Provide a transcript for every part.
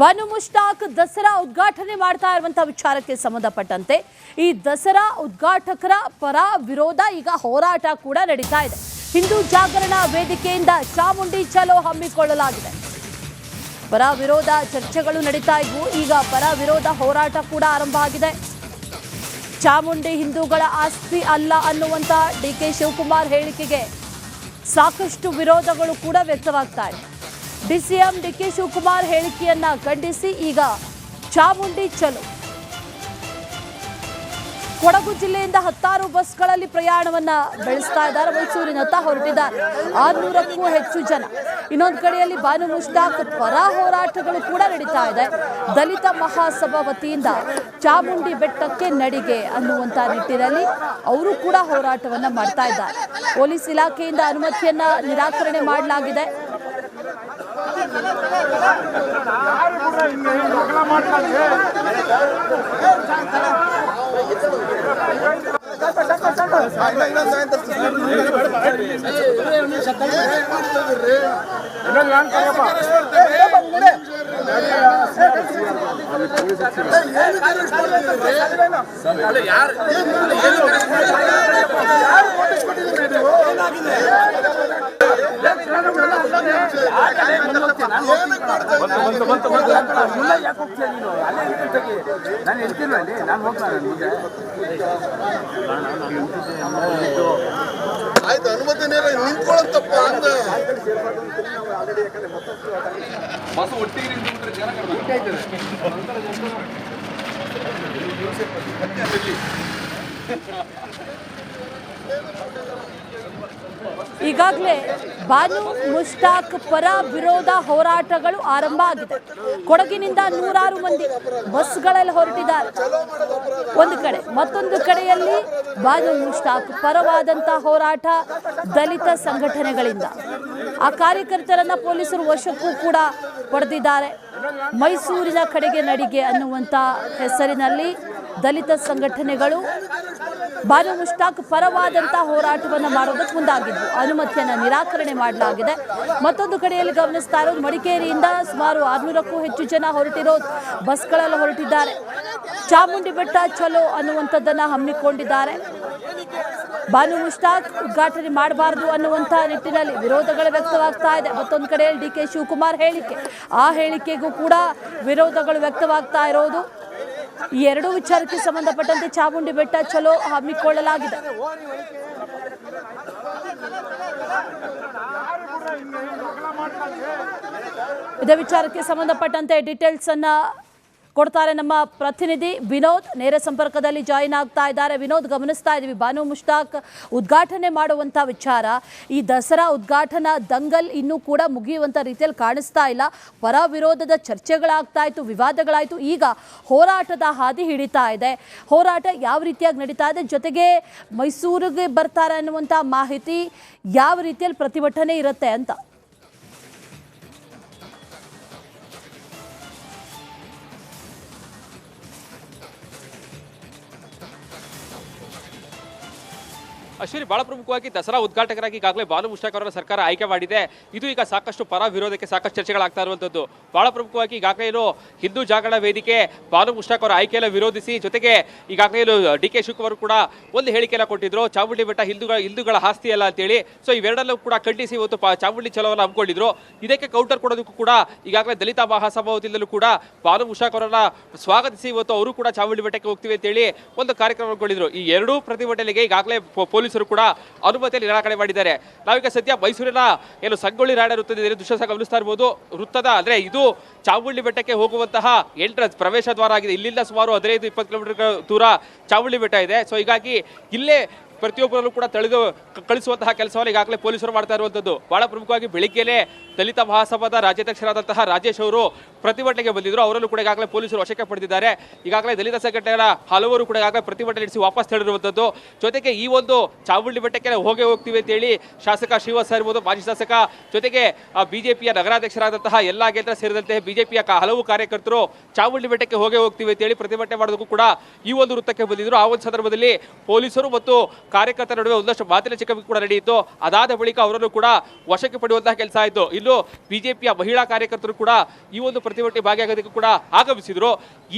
ಬಾನು ಮುಷ್ತಾಕ್ ದಸರಾ ಉದ್ಘಾಟನೆ ಮಾಡ್ತಾ ಇರುವಂತಹ ವಿಚಾರಕ್ಕೆ ಸಂಬಂಧಪಟ್ಟಂತೆ ಈ ದಸರಾ ಉದ್ಘಾಟಕರ ಪರ ವಿರೋಧ ಈಗ ಹೋರಾಟ ಕೂಡ ನಡೀತಾ ಇದೆ. ಹಿಂದೂ ಜಾಗರಣ ವೇದಿಕೆಯಿಂದ ಚಾಮುಂಡಿ ಚಲೋ ಹಮ್ಮಿಕೊಳ್ಳಲಾಗಿದೆ. ಪರ ವಿರೋಧ ಚರ್ಚೆಗಳು ನಡೀತಾ ಇದ್ವು. ಈಗ ಪರ ವಿರೋಧ ಹೋರಾಟ ಕೂಡ ಆರಂಭ ಆಗಿದೆ. ಚಾಮುಂಡಿ ಹಿಂದೂಗಳ ಆಸ್ತಿ ಅಲ್ಲ ಅನ್ನುವಂತ ಡಿಕೆ ಶಿವಕುಮಾರ್ ಹೇಳಿಕೆಗೆ ಸಾಕಷ್ಟು ವಿರೋಧಗಳು ಕೂಡ ವ್ಯಕ್ತವಾಗ್ತಾ ಇದೆ. ಡಿಸಿಎಂ ಡಿಕೆ ಶಿವಕುಮಾರ್ ಹೇಳಿಕೆಯನ್ನ ಖಂಡಿಸಿ ಈಗ ಚಾಮುಂಡಿ ಚಲೋ. ಕೊಡಗು ಜಿಲ್ಲೆಯಿಂದ 10 ಬಸ್ಗಳಲ್ಲಿ ಪ್ರಯಾಣವನ್ನ ಬೆಳೆಸ್ತಾ ಇದ್ದಾರೆ. ಮೈಸೂರಿನತ್ತ ಹೊರಟಿದ್ದಾರೆ 600ಕ್ಕೂ ಹೆಚ್ಚು ಜನ. ಇನ್ನೊಂದು ಕಡೆಯಲ್ಲಿ ಬಾನು ಮುಷ್ತಾಕ್ ಪರ ಹೋರಾಟಗಳು ಕೂಡ ನಡೀತಾ ಇದೆ. ದಲಿತ ಮಹಾಸಭಾ ವತಿಯಿಂದ ಚಾಮುಂಡಿ ಬೆಟ್ಟಕ್ಕೆ ನಡಿಗೆ ಅನ್ನುವಂತ ನಿಟ್ಟಿನಲ್ಲಿ ಅವರು ಕೂಡ ಹೋರಾಟವನ್ನ ಮಾಡ್ತಾ ಇದ್ದಾರೆ. ಪೊಲೀಸ್ ಇಲಾಖೆಯಿಂದ ಅನುಮತಿಯನ್ನ ನಿರಾಕರಣೆ ಮಾಡಲಾಗಿದೆ. ಆಯ್ತು ಅನುಮತಿ ನಿಂತ್ಕೊಳ್ಳಂತಪ್ಪ ಅಂತ ಈಗಾಗಲೇ ಬಾನು ಮುಷ್ತಾಕ್ ಪರ ವಿರೋಧ ಹೋರಾಟಗಳು ಆರಂಭ ಆಗಿದೆ. ಕೊಡಗಿನಿಂದ 100 ಮಂದಿ ಬಸ್ಗಳಲ್ಲಿ ಹೊರಟಿದ್ದಾರೆ ಒಂದು ಕಡೆ, ಮತ್ತೊಂದು ಕಡೆಯಲ್ಲಿ ಬಾನು ಮುಷ್ತಾಕ್ ಪರವಾದಂತಹ ಹೋರಾಟ ದಲಿತ ಸಂಘಟನೆಗಳಿಂದ. ಆ ಕಾರ್ಯಕರ್ತರನ್ನ ಪೊಲೀಸರು ವಶಕ್ಕೂ ಕೂಡ ಪಡೆದಿದ್ದಾರೆ. ಮೈಸೂರಿನ ಕಡೆಗೆ ನಡಿಗೆ ಅನ್ನುವಂತ ಹೆಸರಿನಲ್ಲಿ ದಲಿತ ಸಂಘಟನೆಗಳು ಬಾನು ಮುಷ್ತಾಕ್ ಪರವಾದಂತಹ ಹೋರಾಟವನ್ನು ಮಾಡೋದಕ್ಕೆ ಮುಂದಾಗಿದ್ವು. ಅನುಮತಿಯನ್ನು ನಿರಾಕರಣೆ ಮಾಡಲಾಗಿದೆ. ಮತ್ತೊಂದು ಕಡೆಯಲ್ಲಿ ಗಮನಿಸ್ತಾ ಇರೋದು ಮಡಿಕೇರಿಯಿಂದ ಸುಮಾರು 600ಕ್ಕೂ ಹೆಚ್ಚು ಜನ ಹೊರಟಿರೋದು ಬಸ್ಗಳಲ್ಲಿ ಹೊರಟಿದ್ದಾರೆ. ಚಾಮುಂಡಿ ಬೆಟ್ಟ ಚಲೋ ಅನ್ನುವಂಥದ್ದನ್ನು ಹಮ್ಮಿಕೊಂಡಿದ್ದಾರೆ. ಬಾನು ಮುಷ್ತಾಕ್ ಉದ್ಘಾಟನೆ ಮಾಡಬಾರದು ಅನ್ನುವಂಥ ನಿಟ್ಟಿನಲ್ಲಿ ವಿರೋಧಗಳು ವ್ಯಕ್ತವಾಗ್ತಾ ಇದೆ. ಮತ್ತೊಂದು ಕಡೆಯಲ್ಲಿ ಡಿಕೆ ಶಿವಕುಮಾರ್ ಹೇಳಿಕೆ, ಆ ಹೇಳಿಕೆಗೂ ಕೂಡ ವಿರೋಧಗಳು ವ್ಯಕ್ತವಾಗ್ತಾ ಇರೋದು. ಈ ಎರಡೂ ವಿಚಾರಕ್ಕೆ ಸಂಬಂಧಪಟ್ಟಂತೆ ಚಾಮುಂಡಿ ಬೆಟ್ಟ ಚಲೋ ಹಮ್ಮಿಕೊಳ್ಳಲಾಗಿದೆ. ಇದೇ ವಿಚಾರಕ್ಕೆ ಸಂಬಂಧಪಟ್ಟಂತೆ ಡೀಟೇಲ್ಸ್ ಅನ್ನ ಕೊಡ್ತಾರೆ ನಮ್ಮ ಪ್ರತಿನಿಧಿ ವಿನೋದ್. ನೇರ ಸಂಪರ್ಕದಲ್ಲಿ ಜಾಯಿನ್ ಆಗ್ತಾ ಇದ್ದಾರೆ. ವಿನೋದ್, ಗಮನಿಸ್ತಾ ಇದ್ದೀವಿ ಬಾನು ಮುಷ್ತಾಕ್ ಉದ್ಘಾಟನೆ ಮಾಡುವಂಥ ವಿಚಾರ, ಈ ದಸರಾ ಉದ್ಘಾಟನಾ ದಂಗಲ್ ಇನ್ನೂ ಕೂಡ ಮುಗಿಯುವಂಥ ರೀತಿಯಲ್ಲಿ ಕಾಣಿಸ್ತಾ ಇಲ್ಲ. ಪರ ವಿರೋಧದ ಚರ್ಚೆಗಳಾಗ್ತಾ ಇತ್ತು, ವಿವಾದಗಳಾಯಿತು. ಈಗ ಹೋರಾಟದ ಹಾದಿ ಹಿಡಿತಾ ಇದೆ. ಹೋರಾಟ ಯಾವ ರೀತಿಯಾಗಿ ನಡೀತಾ ಇದೆ, ಜೊತೆಗೆ ಮೈಸೂರಿಗೆ ಬರ್ತಾರೆ ಅನ್ನುವಂಥ ಮಾಹಿತಿ, ಯಾವ ರೀತಿಯಲ್ಲಿ ಪ್ರತಿಭಟನೆ ಇರುತ್ತೆ ಅಂತ? ಅಶ್ವಿನಿ, ಬಹಳ ಪ್ರಮುಖವಾಗಿ ದಸರಾ ಉದ್ಘಾಟಕರಾಗಿ ಈಗಾಗಲೇ ಬಾನು ಮುಷ್ತಾಕ್ ಅವರ ಸರ್ಕಾರ ಆಯ್ಕೆ ಮಾಡಿದೆ. ಇದು ಈಗ ಸಾಕಷ್ಟು ಪರ ವಿರೋಧಕ್ಕೆ ಸಾಕಷ್ಟು ಚರ್ಚೆಗಳಾಗ್ತಾ ಇರುವಂಥದ್ದು. ಬಹಳ ಪ್ರಮುಖವಾಗಿ ಈಗಾಗಲೇ ಹಿಂದೂ ಜಾಗರಣ ವೇದಿಕೆ ಬಾನು ಮುಷ್ತಾಕ್ ಅವರ ಆಯ್ಕೆಯನ್ನು ವಿರೋಧಿಸಿ, ಜೊತೆಗೆ ಈಗಾಗಲೇ ಡಿಕೆ ಶಿವಕುಮಾರ್ ಕೂಡ ಒಂದು ಹೇಳಿಕೆಯನ್ನು ಕೊಟ್ಟಿದ್ರು, ಚಾಮುಂಡಿ ಬೆಟ್ಟ ಹಿಂದೂಗಳ ಆಸ್ತಿ ಅಲ್ಲ ಅಂತೇಳಿ. ಸೊ ಇವೆರಡಲ್ಲೂ ಕೂಡ ಖಂಡಿಸಿ ಇವತ್ತು ಚಾಮುಂಡಿ ಚಲೋವನ್ನು ಹಮ್ಮಿಕೊಂಡಿದ್ರು. ಇದಕ್ಕೆ ಕೌಂಟರ್ ಕೊಡೋದಕ್ಕೂ ಕೂಡ ಈಗಾಗಲೇ ದಲಿತ ಮಹಾಸಭಾ ವತಿಯಿಂದಲೂ ಕೂಡ ಬಾನು ಮುಷ್ತಾಕ್ ಅವರನ್ನ ಸ್ವಾಗತಿಸಿ ಇವತ್ತು ಅವರು ಕೂಡ ಚಾಮುಂಡಿ ಬೆಟ್ಟಕ್ಕೆ ಹೋಗ್ತೀವಿ ಅಂತೇಳಿ ಒಂದು ಕಾರ್ಯಕ್ರಮ ಹಮ್ಮಿಕೊಂಡಿದ್ರು. ಈ ಎರಡೂ ಪ್ರತಿಭಟನೆಗೆ ಈಗಾಗಲೇ ಪೊಲೀಸರು ಕೂಡ ಅನುಮತಿ ನಿರಾಕರಣೆ ಮಾಡಿದ್ದಾರೆ. ನಾವೀಗ ಸದ್ಯ ಮೈಸೂರಿನ ಸಂಗೊಳ್ಳಿ ರಾಯಣ್ಣ ವೃತ್ತದ ದೃಶ್ಯ ಗಮನಿಸ್ತಾ ಇರಬಹುದು. ವೃತ್ತದ ಅಂದ್ರೆ ಇದು ಚಾಮುಂಡಿ ಬೆಟ್ಟಕ್ಕೆ ಹೋಗುವಂತಹ ಎಂಟ್ರೆನ್ಸ್ ಪ್ರವೇಶ ದ್ವಾರ ಆಗಿದೆ. ಇಲ್ಲಿಂದ ಸುಮಾರು 15-20 ಕಿಲೋಮೀಟರ್ ದೂರ ಚಾಮುಂಡಿ ಬೆಟ್ಟ ಇದೆ. ಸೊ ಹೀಗಾಗಿ ಇಲ್ಲೇ ಪ್ರತಿಯೊಬ್ಬರಲ್ಲೂ ಕೂಡ ತಳೆದು ಕಳಿಸುವಂತಹ ಕೆಲಸವನ್ನು ಈಗಾಗಲೇ ಪೊಲೀಸರು ಮಾಡ್ತಾ ಇರುವಂಥದ್ದು. ಬಹಳ ಪ್ರಮುಖವಾಗಿ ಬೆಳಿಗ್ಗೆನೇ ದಲಿತ ಮಹಾಸಭಾದ ರಾಜ್ಯಾಧ್ಯಕ್ಷರಾದಂತಹ ರಾಜೇಶ್ ಅವರು ಪ್ರತಿಭಟನೆಗೆ ಬಂದಿದ್ರು. ಅವರಲ್ಲೂ ಕೂಡ ಈಗಾಗಲೇ ಪೊಲೀಸರು ವಶಕ್ಕೆ ಪಡೆದಿದ್ದಾರೆ. ಈಗಾಗಲೇ ದಲಿತ ಸಂಘಟನೆಗಳ ಹಲವರು ಕೂಡ ಈಗಾಗಲೇ ಪ್ರತಿಭಟನೆ ನಡೆಸಿ ವಾಪಸ್ ತೆರಳಿರುವಂಥದ್ದು. ಜೊತೆಗೆ ಈ ಒಂದು ಚಾಮುಂಡಿ ಬೆಟ್ಟಕ್ಕೆ ಹೋಗ್ತೀವಿ ಅಂತೇಳಿ ಶಾಸಕ ಶ್ರೀವಾಸ ಇರ್ಬೋದು, ಮಾಜಿ ಶಾಸಕ, ಜೊತೆಗೆ ಬಿಜೆಪಿಯ ನಗರಾಧ್ಯಕ್ಷರಾದಂತಹ ಎಲ್ಲ ಗೆದ್ರ ಸೇರಿದಂತೆ ಬಿಜೆಪಿಯ ಹಲವು ಕಾರ್ಯಕರ್ತರು ಚಾಮುಂಡಿ ಬೆಟ್ಟಕ್ಕೆ ಹೋಗ್ತೀವಿ ಅಂತೇಳಿ ಪ್ರತಿಭಟನೆ ಮಾಡೋದಕ್ಕೂ ಕೂಡ ಈ ಒಂದು ವೃತ್ತಕ್ಕೆ ಬಂದಿದ್ರು. ಆ ಒಂದು ಸಂದರ್ಭದಲ್ಲಿ ಪೊಲೀಸರು ಮತ್ತು ಕಾರ್ಯಕರ್ತರ ನಡುವೆ ಒಂದಷ್ಟು ಮಾತಿನ ಚಕಮಕಿ ಕೂಡ ನಡೆಯಿತು. ಅದಾದ ಬಳಿಕ ಅವರನ್ನು ಕೂಡ ವಶಕ್ಕೆ ಪಡೆಯುವಂತಹ ಕೆಲಸ ಆಯಿತು. ಇನ್ನು ಬಿಜೆಪಿಯ ಮಹಿಳಾ ಕಾರ್ಯಕರ್ತರು ಕೂಡ ಈ ಒಂದು ಪ್ರತಿಭಟನೆ ಭಾಗಿಯಾಗೋದಕ್ಕೆ ಕೂಡ ಆಗಮಿಸಿದ್ರು.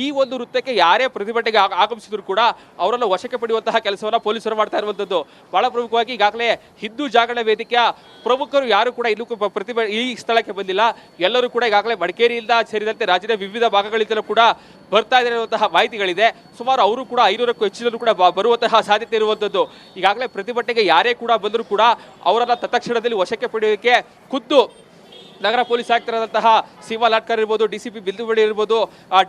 ಈ ಒಂದು ವೃತ್ತಕ್ಕೆ ಯಾರೇ ಪ್ರತಿಭಟನೆಗೆ ಆಗಮಿಸಿದ್ರು ಕೂಡ ಅವರನ್ನು ವಶಕ್ಕೆ ಪಡೆಯುವಂತಹ ಕೆಲಸವನ್ನ ಪೊಲೀಸರು ಮಾಡ್ತಾ ಇರುವಂತದ್ದು. ಬಹಳ ಪ್ರಮುಖವಾಗಿ ಈಗಾಗಲೇ ಹಿಂದೂ ಜಾಗರಣ ವೇದಿಕೆಯ ಪ್ರಮುಖರು ಯಾರು ಕೂಡ ಇನ್ನೂ ಈ ಸ್ಥಳಕ್ಕೆ ಬಂದಿಲ್ಲ. ಎಲ್ಲರೂ ಕೂಡ ಈಗಾಗಲೇ ಮಡಿಕೇರಿಯಿಂದ ಸೇರಿದಂತೆ ರಾಜ್ಯದ ವಿವಿಧ ಭಾಗಗಳಿಂದಲೂ ಕೂಡ ಬರ್ತಾ ಇರುವಂತಹ ಮಾಹಿತಿಗಳಿದೆ. ಸುಮಾರು ಅವರು ಕೂಡ 500ಕ್ಕೂ ಹೆಚ್ಚಿನರು ಕೂಡ ಬರುವಂತಹ ಸಾಧ್ಯತೆ ಇರುವಂತದ್ದು. ಈಗಾಗಲೇ ಪ್ರತಿಭಟನೆಗೆ ಯಾರೇ ಕೂಡ ಬಂದರೂ ಕೂಡ ಅವರನ್ನ ತತ್ಕ್ಷಣದಲ್ಲಿ ವಶಕ್ಕೆ ಪಡೆಯೋಕೆ ಖುದ್ದು ನಗರ ಪೊಲೀಸ್ ಆಯುಕ್ತರಾದಂತಹ ಸೀಮಾ ಲಾಟ್ಕರ್ ಇರ್ಬೋದು, ಡಿಸಿಪಿ ಬಿಂದುಬಡಿ ಇರ್ಬೋದು,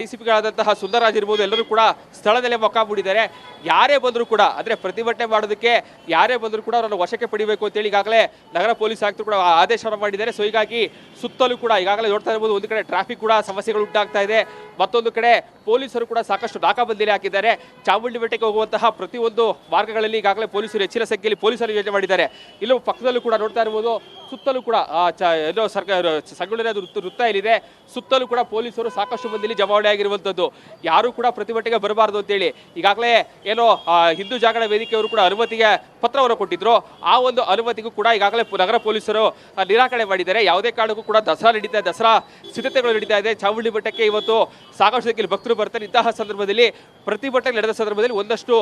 ಡಿಸಿಪಿಗಳಾದಂತಹ ಸುಂದರರಾಜ್ ಇರ್ಬೋದು, ಎಲ್ಲರೂ ಕೂಡ ಸ್ಥಳದಲ್ಲೇ ಮೊಕ್ಕ ಹೂಡಿದ್ದಾರೆ. ಯಾರೇ ಬಂದರೂ ಕೂಡ ಅಂದರೆ ಪ್ರತಿಭಟನೆ ಮಾಡೋದಕ್ಕೆ ಯಾರೇ ಬಂದರೂ ಕೂಡ ಅವರನ್ನು ವಶಕ್ಕೆ ಪಡಿಬೇಕು ಅಂತೇಳಿ ಈಗಾಗಲೇ ನಗರ ಪೊಲೀಸ್ ಆಯುಕ್ತರು ಕೂಡ ಆದೇಶವನ್ನು ಮಾಡಿದ್ದಾರೆ. ಸೊ ಹೀಗಾಗಿ ಸುತ್ತಲೂ ಕೂಡ ಈಗಾಗಲೇ ನೋಡ್ತಾ ಇರ್ಬೋದು, ಒಂದು ಕಡೆ ಟ್ರಾಫಿಕ್ ಕೂಡ ಸಮಸ್ಯೆಗಳು ಉಂಟಾಗ್ತಾ ಇದೆ, ಮತ್ತೊಂದು ಕಡೆ ಪೊಲೀಸರು ಕೂಡ ಸಾಕಷ್ಟು ನಾಕಾಬಂದಿಯಲ್ಲಿ ಹಾಕಿದ್ದಾರೆ. ಚಾಮುಂಡಿ ಬೆಟ್ಟಕ್ಕೆ ಹೋಗುವಂತಹ ಪ್ರತಿಯೊಂದು ಮಾರ್ಗಗಳಲ್ಲಿ ಈಗಾಗಲೇ ಪೊಲೀಸರು ಹೆಚ್ಚಿನ ಸಂಖ್ಯೆಯಲ್ಲಿ ಪೊಲೀಸರು ಯೋಜನೆ ಮಾಡಿದ್ದಾರೆ. ಇಲ್ಲೂ ಪಕ್ಕದಲ್ಲೂ ಕೂಡ ನೋಡ್ತಾ ಇರ್ಬೋದು, ಸುತ್ತಲೂ ಕೂಡ ಎಲ್ಲೋ ಸರ್ಕಾರ ಸಂಗೊಳ್ಳಿ ವೃತ್ತ ಇಲ್ಲಿದೆ, ಸುತ್ತಲೂ ಕೂಡ ಪೊಲೀಸರು ಸಾಕಷ್ಟು ಮಂದಿಯಲ್ಲಿ ಜಮಾವಣೆ ಆಗಿರುವಂಥದ್ದು. ಯಾರು ಕೂಡ ಪ್ರತಿಭಟನೆಗೆ ಬರಬಾರದು ಅಂತೇಳಿ ಈಗಾಗಲೇ ಏನೋ ಹಿಂದೂ ಜಾಗರಣ ವೇದಿಕೆಯವರು ಕೂಡ ಅನುಮತಿಗೆ ಪತ್ರವನ್ನು ಕೊಟ್ಟಿದ್ರು. ಆ ಒಂದು ಅನುಮತಿಗೂ ಕೂಡ ಈಗಾಗಲೇ ನಗರ ಪೊಲೀಸರು ನಿರಾಕರಣೆ ಮಾಡಿದ್ದಾರೆ. ಯಾವುದೇ ಕಾರಣಕ್ಕೂ ಕೂಡ ದಸರಾ ಸಿದ್ಧತೆಗಳು ನಡೀತಾ ಇದೆ. ಚಾಮುಂಡಿ ಬೆಟ್ಟಕ್ಕೆ ಇವತ್ತು ಸಾಕಷ್ಟು ಸಂಖ್ಯೆಯಲ್ಲಿ ಭಕ್ತರು ಬರ್ತಾರೆ. ಇಂತಹ ಸಂದರ್ಭದಲ್ಲಿ ಪ್ರತಿಭಟನೆ ನಡೆದ ಸಂದರ್ಭದಲ್ಲಿ ಒಂದಷ್ಟು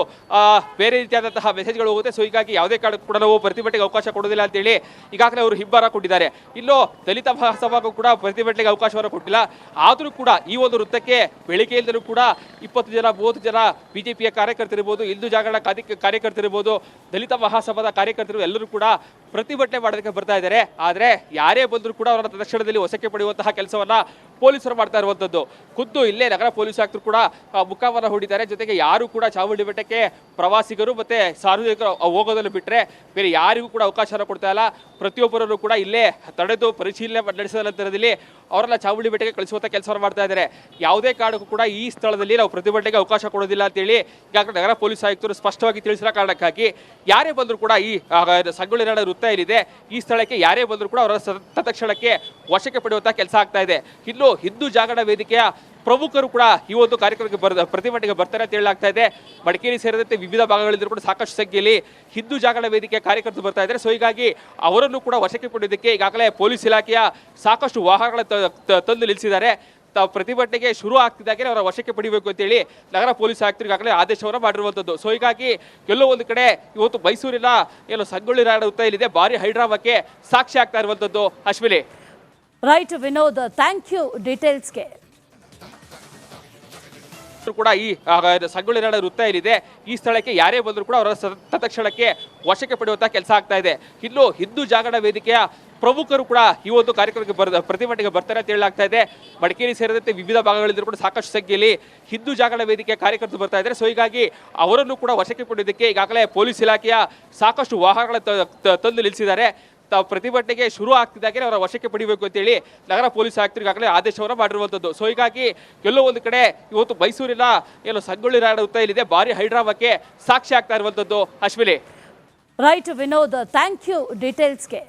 ಬೇರೆ ರೀತಿಯಾದಂತಹ ಮೆಸೇಜ್ಗಳು ಹೋಗುತ್ತೆ. ಸೊ ಹೀಗಾಗಿ ಯಾವುದೇ ಕಾರಣಕ್ಕೂ ಕೂಡ ನಾವು ಪ್ರತಿಭಟನೆಗೆ ಅವಕಾಶ ಕೊಡೋದಿಲ್ಲ ಅಂತೇಳಿ ಈಗಾಗಲೇ ಅವರು ಹಿಬ್ಬಾರ ಕೊಟ್ಟಿದ್ದಾರೆ. ಇನ್ನು ದಲಿತ ಮಹಾಸಭಾಗೂ ಕೂಡ ಪ್ರತಿಭಟನೆಗೆ ಅವಕಾಶವನ್ನು ಕೊಟ್ಟಿಲ್ಲ. ಆದರೂ ಕೂಡ ಈ ಒಂದು ವೃತ್ತಕ್ಕೆ ಬೆಳಿಗ್ಗೆಯಿಂದಲೂ ಕೂಡ 20 ಜನ 30 ಜನ ಬಿಜೆಪಿಯ ಕಾರ್ಯಕರ್ತರಿರ್ಬೋದು, ಹಿಂದೂ ಜಾಗರಣ ಕಾರ್ಯಕರ್ತರಿರ್ಬೋದು, ದಲಿತ ಮಹಾಸಭಾದ ಕಾರ್ಯಕರ್ತರು ಎಲ್ಲರೂ ಕೂಡ ಪ್ರತಿಭಟನೆ ಮಾಡೋದಕ್ಕೆ ಬರ್ತಾ ಇದ್ದಾರೆ. ಆದರೆ ಯಾರೇ ಬಂದರೂ ಕೂಡ ಅವರ ತಕ್ಷಣದಲ್ಲಿ ವಶಕ್ಕೆ ಪಡೆಯುವಂತಹ ಕೆಲಸವನ್ನ ಪೊಲೀಸರು ಮಾಡ್ತಾ ಇರುವಂಥದ್ದು. ಖುದ್ದು ಇಲ್ಲೇ ನಗರ ಪೊಲೀಸ್ ಆಯುಕ್ತರು ಕೂಡ ಮುಖವನ್ನು ಹೂಡಿದ್ದಾರೆ. ಜೊತೆಗೆ ಯಾರು ಕೂಡ ಚಾಮುಂಡಿ ಬೆಟ್ಟಕ್ಕೆ ಪ್ರವಾಸಿಗರು ಮತ್ತೆ ಸಾರ್ವಜನಿಕರು ಹೋಗೋದನ್ನು ಬಿಟ್ಟರೆ ಬೇರೆ ಯಾರಿಗೂ ಕೂಡ ಅವಕಾಶವನ್ನು ಕೊಡ್ತಾ ಇಲ್ಲ. ಪ್ರತಿಯೊಬ್ಬರನ್ನು ಕೂಡ ಇಲ್ಲೇ ತಡೆದು ಪರಿಶೀಲನೆ ನಡೆಸಿದ ನಂತರದಲ್ಲಿ ಅವರನ್ನ ಚಾಮುಂಡಿ ಬೆಟ್ಟಕ್ಕೆ ಕಳಿಸುವಂಥ ಕೆಲಸವನ್ನು ಮಾಡ್ತಾ ಇದ್ದಾರೆ. ಯಾವುದೇ ಕಾರಣಕ್ಕೂ ಕೂಡ ಈ ಸ್ಥಳದಲ್ಲಿ ನಾವು ಪ್ರತಿಭಟನೆಗೆ ಅವಕಾಶ ಕೊಡೋದಿಲ್ಲ ಅಂತೇಳಿ ಈಗಾಗಲೇ ನಗರ ಪೊಲೀಸ್ ಆಯುಕ್ತರು ಸ್ಪಷ್ಟವಾಗಿ ತಿಳಿಸಿರೋ ಕಾರಣಕ್ಕಾಗಿ ಯಾರೇ ಬಂದರೂ ಕೂಡ ಈ ಸಂಗೊಳ್ಳಿ ರಾಯಣ್ಣ ವೃತ್ತ ಏನಿದೆ ಈ ಸ್ಥಳಕ್ಕೆ ಯಾರೇ ಬಂದರೂ ಕೂಡ ಅವರ ತತ್ಕ್ಷಣಕ್ಕೆ ವಶಕ್ಕೆ ಪಡೆಯುವಂಥ ಕೆಲಸ ಆಗ್ತಾ ಇದೆ. ಇನ್ನು ಹಿಂದೂ ಜಾಗರಣ ವೇದಿಕೆಯ ಪ್ರಮುಖರು ಕೂಡ ಈ ಒಂದು ಕಾರ್ಯಕ್ರಮಕ್ಕೆ ಪ್ರತಿಭಟನೆಗೆ ಬರ್ತಾರೆ ಅಂತ ಹೇಳಲಾಗ್ತಾ ಇದೆ. ಮಡಿಕೇರಿ ಸೇರಿದಂತೆ ವಿವಿಧ ಭಾಗಗಳಿಂದ ಕೂಡ ಸಾಕಷ್ಟು ಸಂಖ್ಯೆಯಲ್ಲಿ ಹಿಂದೂ ಜಾಗರಣ ವೇದಿಕೆಯ ಕಾರ್ಯಕರ್ತರು ಬರ್ತಾ ಇದ್ದಾರೆ. ಸೊ ಹೀಗಾಗಿ ಅವರನ್ನು ಕೂಡ ವಶಕ್ಕೆ ಪಡೆಯೋದಕ್ಕೆ ಈಗಾಗಲೇ ಪೊಲೀಸ್ ಇಲಾಖೆಯ ಸಾಕಷ್ಟು ವಾಹನಗಳನ್ನು ತಂದು ನಿಲ್ಲಿಸಿದ್ದಾರೆ. ಪ್ರತಿಭಟನೆಗೆ ಶುರು ಆಗ್ತಿದ್ದಾಗೆ ಅವರ ವಶಕ್ಕೆ ಪಡಿಬೇಕು ಅಂತೇಳಿ ನಗರ ಪೊಲೀಸ್ ಆಯುಕ್ತರು ಈಗಾಗಲೇ ಆದೇಶವನ್ನು ಮಾಡಿರುವಂಥದ್ದು. ಸೊ ಹೀಗಾಗಿ ಎಲ್ಲೋ ಒಂದು ಕಡೆ ಇವತ್ತು ಮೈಸೂರಿನ ಏನು ಸಂಗೊಳ್ಳಿ ರಾಯಣ್ಣ ವೃತ್ತ ಇಲ್ಲಿದೆ ಭಾರಿ ಹೈಡ್ರಾಮಾಕ್ಕೆ ಸಾಕ್ಷಿ ಆಗ್ತಾ ಇರುವಂಥದ್ದು. Ashwini. Right Vinod, thank you ಡೀಟೇಲ್ಸ್ಗೆ. ಕೂಡ ಈ ಸಂಗೊಳ್ಳಿ ರಾಯಣ್ಣ ವೃತ್ತ ಏನಿದೆ ಈ ಸ್ಥಳಕ್ಕೆ ಯಾರೇ ಬಂದರೂ ಕೂಡ ಅವರ ತತ್ಕ್ಷಣಕ್ಕೆ ವಶಕ್ಕೆ ಪಡೆಯುವಂತಹ ಕೆಲಸ ಆಗ್ತಾ ಇದೆ. ಇನ್ನು ಹಿಂದೂ ಜಾಗರಣ ವೇದಿಕೆಯ ಪ್ರಮುಖರು ಕೂಡ ಈ ಒಂದು ಕಾರ್ಯಕ್ರಮಕ್ಕೆ ಪ್ರತಿಭಟನೆಗೆ ಬರ್ತಾರೆ ಅಂತ ಹೇಳಲಾಗ್ತಾ ಇದೆ. ಮಡಿಕೇರಿ ಸೇರಿದಂತೆ ವಿವಿಧ ಭಾಗಗಳಿಂದ ಕೂಡ ಸಾಕಷ್ಟು ಸಂಖ್ಯೆಯಲ್ಲಿ ಹಿಂದೂ ಜಾಗರಣ ವೇದಿಕೆಯ ಕಾರ್ಯಕರ್ತರು ಬರ್ತಾ ಇದ್ದಾರೆ. ಸೊ ಹೀಗಾಗಿ ಅವರನ್ನು ಕೂಡ ವಶಕ್ಕೆ ಪಡೆಯೋದಕ್ಕೆ ಈಗಾಗಲೇ ಪೊಲೀಸ್ ಇಲಾಖೆಯ ಸಾಕಷ್ಟು ವಾಹನಗಳನ್ನು ತಂದು ನಿಲ್ಲಿಸಿದ್ದಾರೆ. ಪ್ರತಿಭಟನೆಗೆ ಶುರು ಆಗ್ತಿದ್ದಾಗೆ ಅವರ ವಶಕ್ಕೆ ಪಡಿಬೇಕು ಅಂತೇಳಿ ನಗರ ಪೊಲೀಸ್ ಆಯುಕ್ತರು ಈಗಾಗಲೇ ಆದೇಶವನ್ನು ಮಾಡಿರುವಂಥದ್ದು. ಸೊ ಹೀಗಾಗಿ ಎಲ್ಲೋ ಒಂದು ಕಡೆ ಇವತ್ತು ಮೈಸೂರಿನ ಏನು ಸಂಗೊಳ್ಳಿ ರಾಯಣ್ಣ ವೃತ್ತ ಇಲ್ಲಿದೆ ಭಾರಿ ಹೈಡ್ರಾಮಾಕ್ಕೆ ಸಾಕ್ಷಿ ಆಗ್ತಾ ಇರುವಂಥದ್ದು. Ashwini. Right Vinod, thank you ಡೀಟೇಲ್ಸ್ಗೆ.